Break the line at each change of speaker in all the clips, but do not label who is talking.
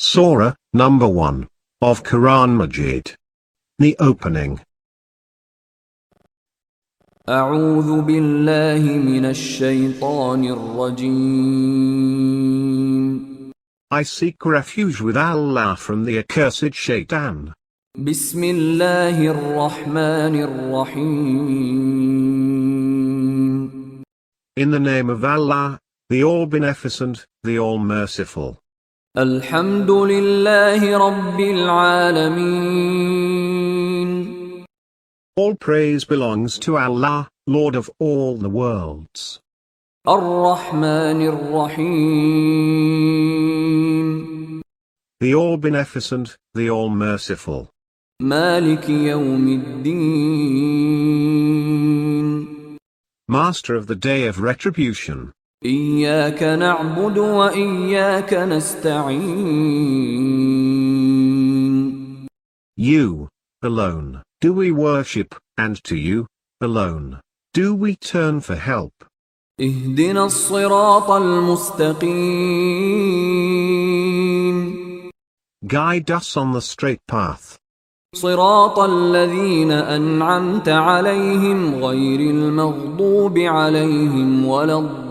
Surah, number 1, of Quran Majeed. The opening.
أعوذ بالله من الشيطان الرجيم.
I seek refuge with Allah from the accursed shaitan.
بسم الله الرحمن الرحيم.
In the name of Allah, the All-Beneficent, the All-Merciful.
الحمد لله رب العالمين.
All praise belongs to Allah, Lord of all the worlds.
الرحمن الرحيم.
The All-Beneficent, the All-Merciful.
مالك يوم الدين.
Master of the Day of Retribution.
إياك نعبد وإياك نستعين.
You, alone, do we worship, and to you, alone, do we turn for help.
اهدنا الصراط المستقيم.
Guide us on the straight path.
صراط الذين أنعمت عليهم غير المغضوب عليهم ولا الضالين.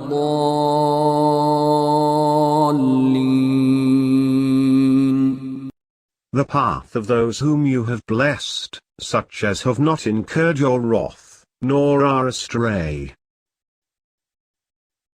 The path of those whom you have blessed, such as have not incurred your wrath, nor are astray.